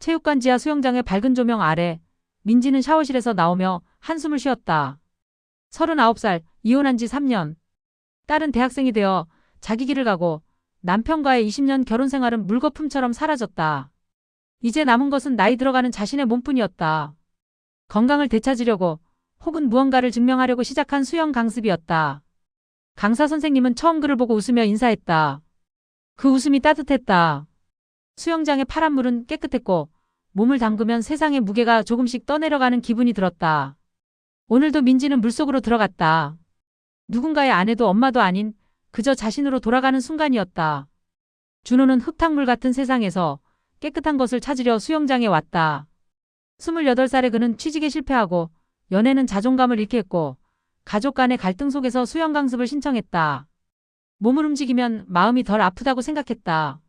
체육관 지하 수영장의 밝은 조명 아래 민지는 샤워실에서 나오며 한숨을 쉬었다. 39살, 이혼한 지 3년. 딸은 대학생이 되어 자기 길을 가고 남편과의 20년 결혼 생활은 물거품처럼 사라졌다. 이제 남은 것은 나이 들어가는 자신의 몸뿐이었다. 건강을 되찾으려고 혹은 무언가를 증명하려고 시작한 수영 강습이었다. 강사 선생님은 처음 그를 보고 웃으며 인사했다. 그 웃음이 따뜻했다. 수영장의 파란 물은 깨끗했고 몸을 담그면 세상의 무게가 조금씩 떠내려가는 기분이 들었다. 오늘도 민지는 물속으로 들어갔다. 누군가의 아내도 엄마도 아닌 그저 자신으로 돌아가는 순간이었다. 준호는 흙탕물 같은 세상에서 깨끗한 것을 찾으려 수영장에 왔다. 28살의 그는 취직에 실패하고 연애는 자존감을 잃게 했고 가족 간의 갈등 속에서 수영 강습을 신청했다. 몸을 움직이면 마음이 덜 아프다고 생각했다.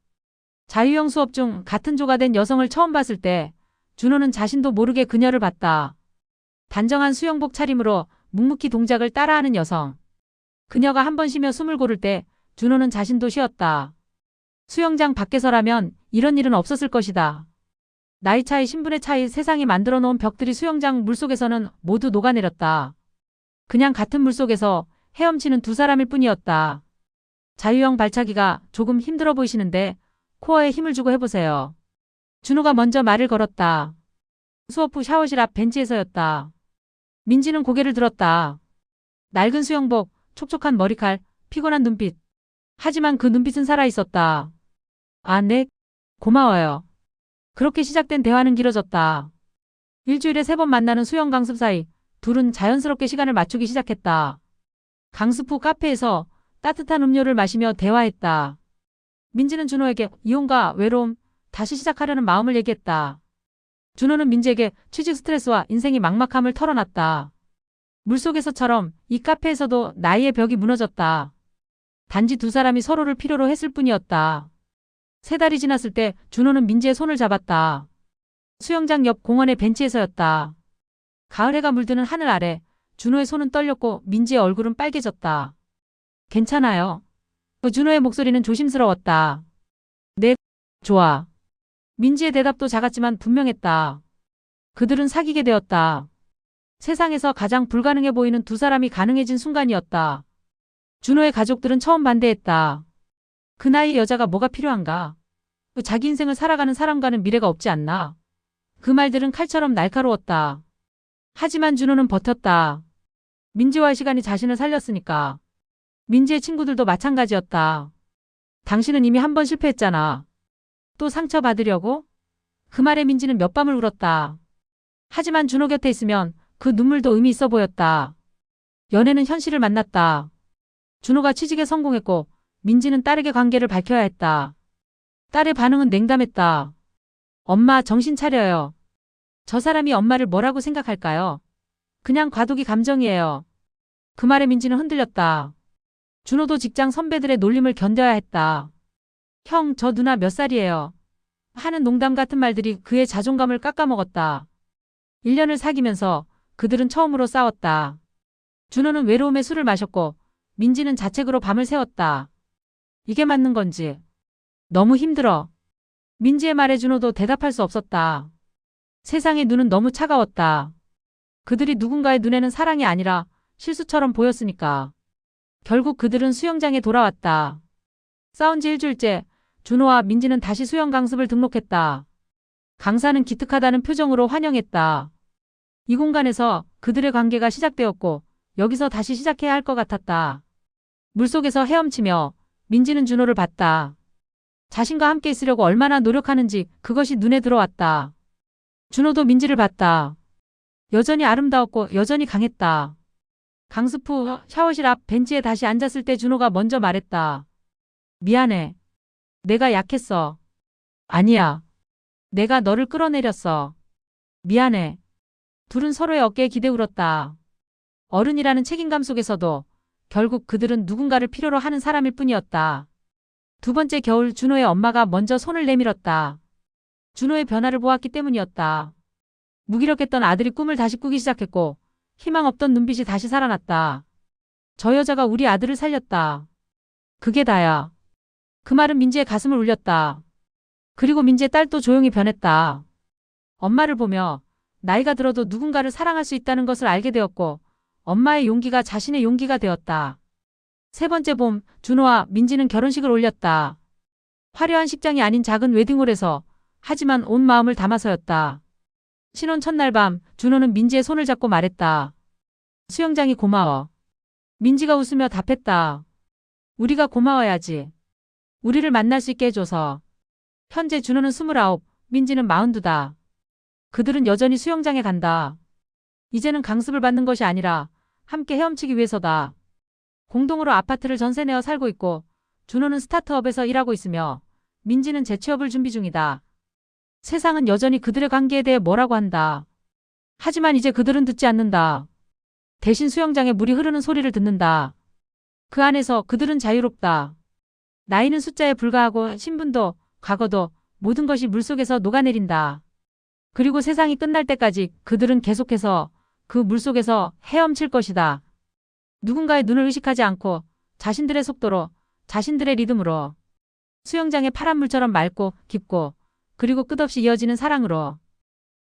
자유형 수업 중 같은 조가 된 여성을 처음 봤을 때 준호는 자신도 모르게 그녀를 봤다. 단정한 수영복 차림으로 묵묵히 동작을 따라하는 여성. 그녀가 한 번 쉬며 숨을 고를 때 준호는 자신도 쉬었다. 수영장 밖에서라면 이런 일은 없었을 것이다. 나이 차이, 신분의 차이, 세상이 만들어 놓은 벽들이 수영장 물속에서는 모두 녹아내렸다. 그냥 같은 물속에서 헤엄치는 두 사람일 뿐이었다. 자유형 발차기가 조금 힘들어 보이시는데 코어에 힘을 주고 해보세요. 준호가 먼저 말을 걸었다. 수업 후 샤워실 앞 벤치에서였다. 민지는 고개를 들었다. 낡은 수영복, 촉촉한 머리칼, 피곤한 눈빛. 하지만 그 눈빛은 살아있었다. 아, 네. 고마워요. 그렇게 시작된 대화는 길어졌다. 일주일에 3번 만나는 수영 강습 사이 둘은 자연스럽게 시간을 맞추기 시작했다. 강습 후 카페에서 따뜻한 음료를 마시며 대화했다. 민지는 준호에게 이혼과 외로움, 다시 시작하려는 마음을 얘기했다. 준호는 민지에게 취직 스트레스와 인생의 막막함을 털어놨다. 물속에서처럼 이 카페에서도 나이의 벽이 무너졌다. 단지 두 사람이 서로를 필요로 했을 뿐이었다. 3달이 지났을 때 준호는 민지의 손을 잡았다. 수영장 옆 공원의 벤치에서였다. 가을 해가 물드는 하늘 아래 준호의 손은 떨렸고 민지의 얼굴은 빨개졌다. 괜찮아요. 준호의 목소리는 조심스러웠다. 네, 좋아. 민지의 대답도 작았지만 분명했다. 그들은 사귀게 되었다. 세상에서 가장 불가능해 보이는 두 사람이 가능해진 순간이었다. 준호의 가족들은 처음 반대했다. 그 나이의 여자가 뭐가 필요한가? 자기 인생을 살아가는 사람과는 미래가 없지 않나? 그 말들은 칼처럼 날카로웠다. 하지만 준호는 버텼다. 민지와의 시간이 자신을 살렸으니까. 민지의 친구들도 마찬가지였다. 당신은 이미 한 번 실패했잖아. 또 상처받으려고? 그 말에 민지는 몇 밤을 울었다. 하지만 준호 곁에 있으면 그 눈물도 의미 있어 보였다. 연애는 현실을 만났다. 준호가 취직에 성공했고 민지는 딸에게 관계를 밝혀야 했다. 딸의 반응은 냉담했다. 엄마, 정신 차려요. 저 사람이 엄마를 뭐라고 생각할까요? 그냥 과도기 감정이에요. 그 말에 민지는 흔들렸다. 준호도 직장 선배들의 놀림을 견뎌야 했다. 형, 저 누나 몇 살이에요? 하는 농담 같은 말들이 그의 자존감을 깎아먹었다. 1년을 사귀면서 그들은 처음으로 싸웠다. 준호는 외로움에 술을 마셨고 민지는 자책으로 밤을 새웠다. 이게 맞는 건지. 너무 힘들어. 민지의 말에 준호도 대답할 수 없었다. 세상의 눈은 너무 차가웠다. 그들이 누군가의 눈에는 사랑이 아니라 실수처럼 보였으니까. 결국 그들은 수영장에 돌아왔다. 싸운 지 일주일째 준호와 민지는 다시 수영 강습을 등록했다. 강사는 기특하다는 표정으로 환영했다. 이 공간에서 그들의 관계가 시작되었고 여기서 다시 시작해야 할 것 같았다. 물속에서 헤엄치며 민지는 준호를 봤다. 자신과 함께 있으려고 얼마나 노력하는지 그것이 눈에 들어왔다. 준호도 민지를 봤다. 여전히 아름다웠고 여전히 강했다. 강습 후 샤워실 앞 벤치에 다시 앉았을 때 준호가 먼저 말했다. 미안해. 내가 약했어. 아니야. 내가 너를 끌어내렸어. 미안해. 둘은 서로의 어깨에 기대 울었다. 어른이라는 책임감 속에서도 결국 그들은 누군가를 필요로 하는 사람일 뿐이었다. 두 번째 겨울 준호의 엄마가 먼저 손을 내밀었다. 준호의 변화를 보았기 때문이었다. 무기력했던 아들이 꿈을 다시 꾸기 시작했고 희망 없던 눈빛이 다시 살아났다. 저 여자가 우리 아들을 살렸다. 그게 다야. 그 말은 민지의 가슴을 울렸다. 그리고 민지의 딸도 조용히 변했다. 엄마를 보며 나이가 들어도 누군가를 사랑할 수 있다는 것을 알게 되었고 엄마의 용기가 자신의 용기가 되었다. 세 번째 봄, 준호와 민지는 결혼식을 올렸다. 화려한 식장이 아닌 작은 웨딩홀에서 하지만 온 마음을 담아서였다. 신혼 첫날 밤, 준호는 민지의 손을 잡고 말했다. 수영장이 고마워. 민지가 웃으며 답했다. 우리가 고마워야지. 우리를 만날 수 있게 해줘서. 현재 준호는 29, 민지는 42다. 그들은 여전히 수영장에 간다. 이제는 강습을 받는 것이 아니라 함께 헤엄치기 위해서다. 공동으로 아파트를 전세내어 살고 있고 준호는 스타트업에서 일하고 있으며 민지는 재취업을 준비 중이다. 세상은 여전히 그들의 관계에 대해 뭐라고 한다. 하지만 이제 그들은 듣지 않는다. 대신 수영장에 물이 흐르는 소리를 듣는다. 그 안에서 그들은 자유롭다. 나이는 숫자에 불과하고 신분도 과거도 모든 것이 물속에서 녹아내린다. 그리고 세상이 끝날 때까지 그들은 계속해서 그 물속에서 헤엄칠 것이다. 누군가의 눈을 의식하지 않고 자신들의 속도로 자신들의 리듬으로 수영장의 파란 물처럼 맑고 깊고 그리고 끝없이 이어지는 사랑으로